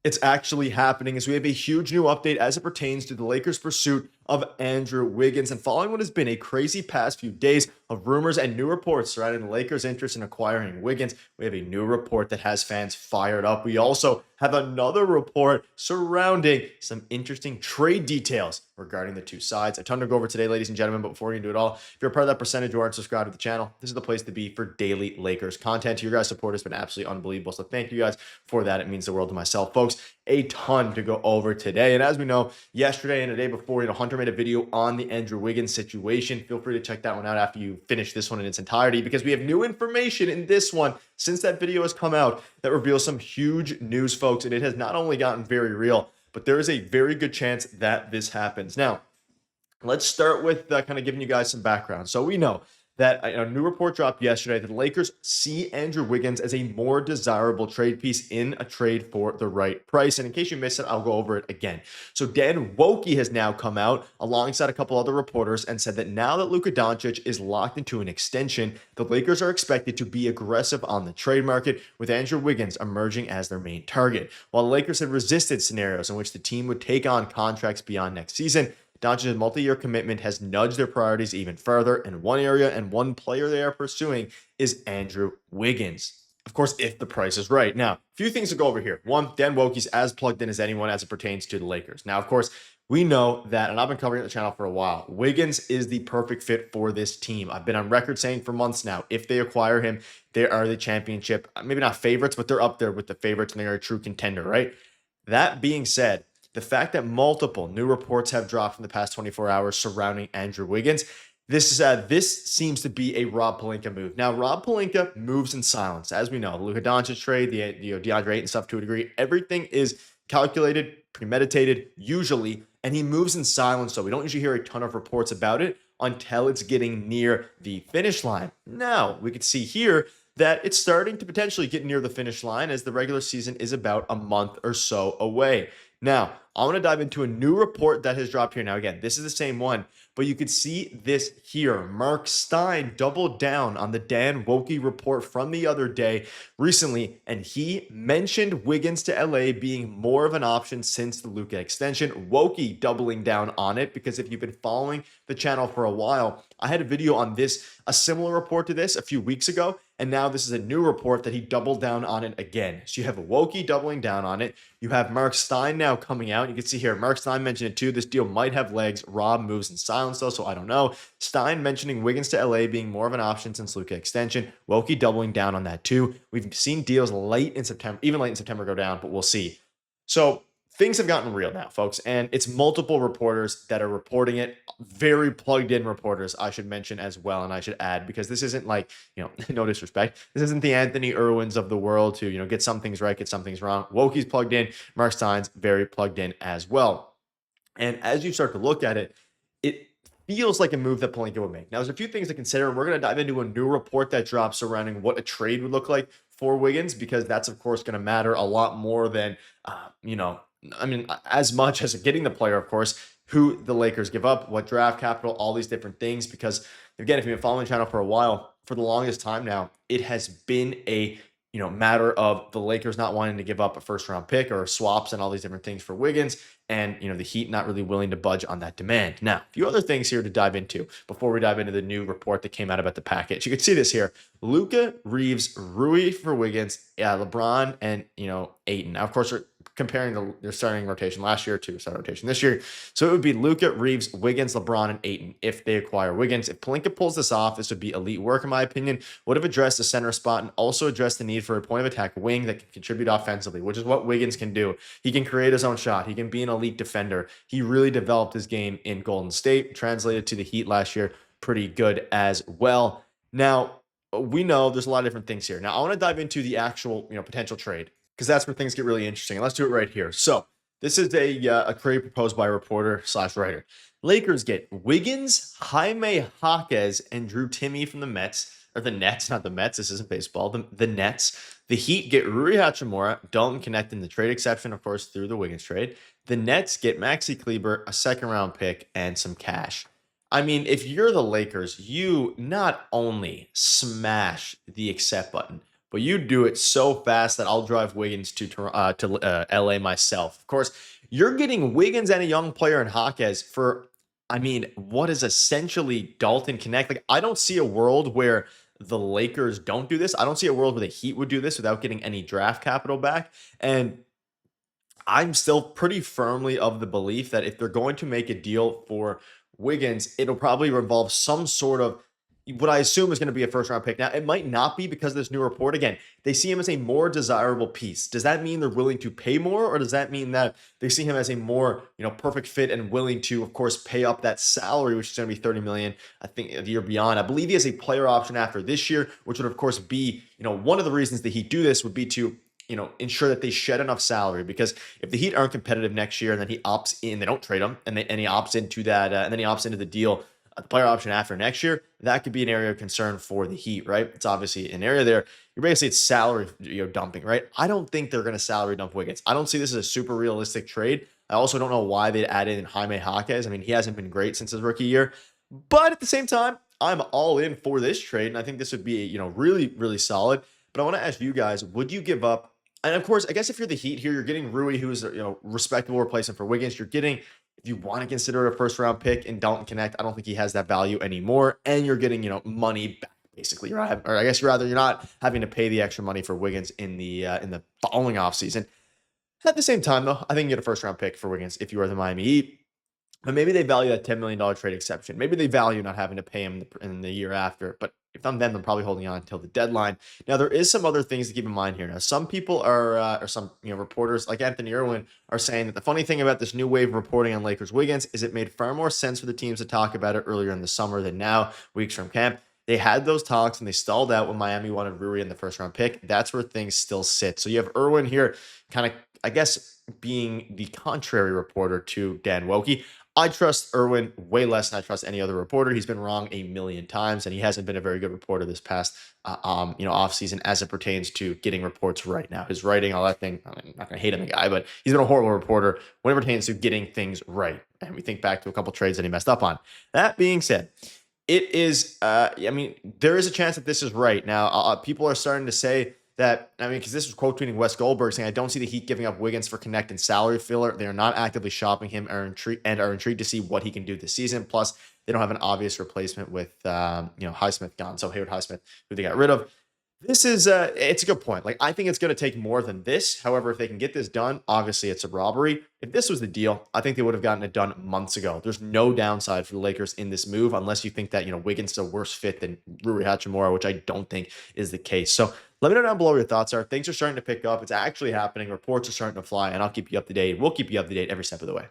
It's actually happening as we have a huge new update as it pertains to the Lakers' pursuit of Andrew Wiggins. And following what has been a crazy past few days of rumors and new reports surrounding the Lakers' interest in acquiring Wiggins, we have a new report that has fans fired up. We also have another report surrounding some interesting trade details regarding the two sides. A ton to go over today, ladies and gentlemen, but before you do it all, if you're a part of that percentage or aren't subscribed to the channel, this is the place to be for daily Lakers content. Your guys' support has been absolutely unbelievable, so thank you guys for that. It means the world to myself, folks. A ton to go over today. And as we know, yesterday and the day before, Hunter made a video on the Andrew Wiggins situation. Feel free to check that one out after you finish this one in its entirety, because we have new information in this one since that video has come out that reveals some huge news, folks. And it has not only gotten very real, but there is a very good chance that this happens. Now, let's start with kind of giving you guys some background. So we know that a new report dropped yesterday that the Lakers see Andrew Wiggins as a more desirable trade piece in a trade for the right price. And in case you missed it, I'll go over it again. So Dan Wokey has now come out alongside a couple other reporters and said that now that Luka Doncic is locked into an extension, the Lakers are expected to be aggressive on the trade market, with Andrew Wiggins emerging as their main target. While the Lakers have resisted scenarios in which the team would take on contracts beyond next season, Doncic's multi-year commitment has nudged their priorities even further, and one area and one player they are pursuing is Andrew Wiggins. Of course, if the price is right. Now, a few things to go over here. One, Dan Wokey's as plugged in as anyone as it pertains to the Lakers. Now, of course, we know that, and I've been covering the channel for a while, Wiggins is the perfect fit for this team. I've been on record saying for months now, if they acquire him, they are the championship, maybe not favorites, but they're up there with the favorites and they're a true contender, right? That being said, the fact that multiple new reports have dropped in the past 24 hours surrounding Andrew Wiggins, this seems to be a Rob Pelinka move. Now, Rob Pelinka moves in silence. As we know, the Luka Doncic trade, the DeAndre Ayton stuff to a degree, everything is calculated, premeditated, usually, and he moves in silence, so we don't usually hear a ton of reports about it until it's getting near the finish line. Now, we can see here that it's starting to potentially get near the finish line as the regular season is about a month or so away. Now, I want to dive into a new report that has dropped here. Now, again, this is the same one, but you could see this here. Mark Stein doubled down on the Dan Wokey report from the other day recently, and he mentioned Wiggins to LA being more of an option since the Luka extension. Wokey doubling down on it, because if you've been following the channel for a while, I had a video on this, a similar report to this a few weeks ago, and now this is a new report that he doubled down on it again. So you have Wokey doubling down on it. You have Mark Stein now coming out. You can see here, Mark Stein mentioned it too. This deal might have legs. Rob moves in silence though, so I don't know. Stein mentioning Wiggins to LA being more of an option since Luka extension. Wokey doubling down on that too. We've seen deals late in September, even late in September, go down, but we'll see. So things have gotten real now, folks, and it's multiple reporters that are reporting it. Very plugged in reporters, I should mention as well, and I should add, because this isn't like, no disrespect, this isn't the Anthony Irwins of the world to, get some things right, get some things wrong. Wokey's plugged in. Mark Stein's very plugged in as well. And as you start to look at it, it feels like a move that Pelinka would make. Now, there's a few things to consider, and we're going to dive into a new report that drops surrounding what a trade would look like for Wiggins, because that's, of course, going to matter a lot more than, as much as getting the player, of course, who the Lakers give up, what draft capital, all these different things. Because, again, if you've been following the channel for a while, for the longest time now, it has been a matter of the Lakers not wanting to give up a first-round pick or swaps and all these different things for Wiggins, and the Heat not really willing to budge on that demand. Now, a few other things here to dive into before we dive into the new report that came out about the package. You can see this here: Luka, Reaves, Rui for Wiggins, LeBron, and Ayton. Now, of course, we're comparing their starting rotation last year to starting rotation this year. So it would be Luka, Reaves, Wiggins, LeBron, and Ayton if they acquire Wiggins. If Pelinka pulls this off, this would be elite work, in my opinion. Would have addressed the center spot and also addressed the need for a point of attack wing that can contribute offensively, which is what Wiggins can do. He can create his own shot. He can be an elite defender. He really developed his game in Golden State, translated to the Heat last year pretty good as well. Now, we know there's a lot of different things here. Now, I want to dive into the actual potential trade, because that's where things get really interesting. And let's do it right here. So this is a trade proposed by a reporter / writer. Lakers get Wiggins, Jaime Jaquez, and Drew Timme from the Mets, or the Nets, not the Mets. This isn't baseball. The Nets. The Heat get Rui Hachimura, Dalton Knecht in the trade exception, of course, through the Wiggins trade. The Nets get Maxi Kleber, a second-round pick, and some cash. I mean, if you're the Lakers, you not only smash the accept button, but you do it so fast that I'll drive Wiggins to LA myself. Of course, you're getting Wiggins and a young player in Jaquez for, I mean, what is essentially Dalton Knecht. Like, I don't see a world where the Lakers don't do this. I don't see a world where the Heat would do this without getting any draft capital back. And I'm still pretty firmly of the belief that if they're going to make a deal for Wiggins, it'll probably involve some sort of what I assume is going to be a first round pick. Now, it might not be because of this new report. Again, they see him as a more desirable piece. Does that mean they're willing to pay more, or does that mean that they see him as a more, perfect fit and willing to, of course, pay up that salary, which is going to be 30 million, I think, the year beyond. I believe he has a player option after this year, which would, of course, be, one of the reasons that he do this would be to ensure that they shed enough salary, because if the Heat aren't competitive next year and then he opts in, they don't trade him, and he opts into that, and then he opts into the deal, the player option after next year, that could be an area of concern for the Heat, right? It's obviously an area there. You're basically, it's salary, dumping, right? I don't think they're going to salary dump Wiggins. I don't see this as a super realistic trade. I also don't know why they'd add in Jaime Jaquez. I mean, he hasn't been great since his rookie year, but at the same time, I'm all in for this trade, and I think this would be, really, really solid. But I want to ask you guys, would you give up? And of course, I guess if you're the Heat here, you're getting Rui, who is a respectable replacement for Wiggins. You're getting, if you want to consider it a first round pick in Dalton Knecht, I don't think he has that value anymore. And you're getting I guess you're not having to pay the extra money for Wiggins in the following offseason. At the same time, though, I think you get a first round pick for Wiggins if you are the Miami Heat. But maybe they value that $10 million trade exception. Maybe they value not having to pay him in the year after. But if I'm them, I'm probably holding on until the deadline. Now, there is some other things to keep in mind here. Now, some people or some reporters like Anthony Irwin are saying that the funny thing about this new wave of reporting on Lakers Wiggins is it made far more sense for the teams to talk about it earlier in the summer than now, weeks from camp. They had those talks and they stalled out when Miami wanted Rui in the first round pick. That's where things still sit. So you have Irwin here kind of, I guess, being the contrary reporter to Dan Wokey. I trust Irwin way less than I trust any other reporter. He's been wrong a million times, and he hasn't been a very good reporter this past, offseason as it pertains to getting reports right now. His writing, all that thing, I'm not going to hate him, the guy, but he's been a horrible reporter when it pertains to getting things right. And we think back to a couple trades that he messed up on. That being said, it is, there is a chance that this is right. Now, people are starting to say that, because this was quote tweeting Wes Goldberg saying, I don't see the Heat giving up Wiggins for Knecht and salary filler. They are not actively shopping him and are intrigued to see what he can do this season. Plus, they don't have an obvious replacement with, Highsmith gone. So Haywood Highsmith, who they got rid of. This is, it's a good point. Like, I think it's going to take more than this. However, if they can get this done, obviously it's a robbery. If this was the deal, I think they would have gotten it done months ago. There's no downside for the Lakers in this move, unless you think that, Wiggins is a worse fit than Rui Hachimura, which I don't think is the case. So let me know down below what your thoughts are. Things are starting to pick up. It's actually happening. Reports are starting to fly, and I'll keep you up to date. We'll keep you up to date every step of the way.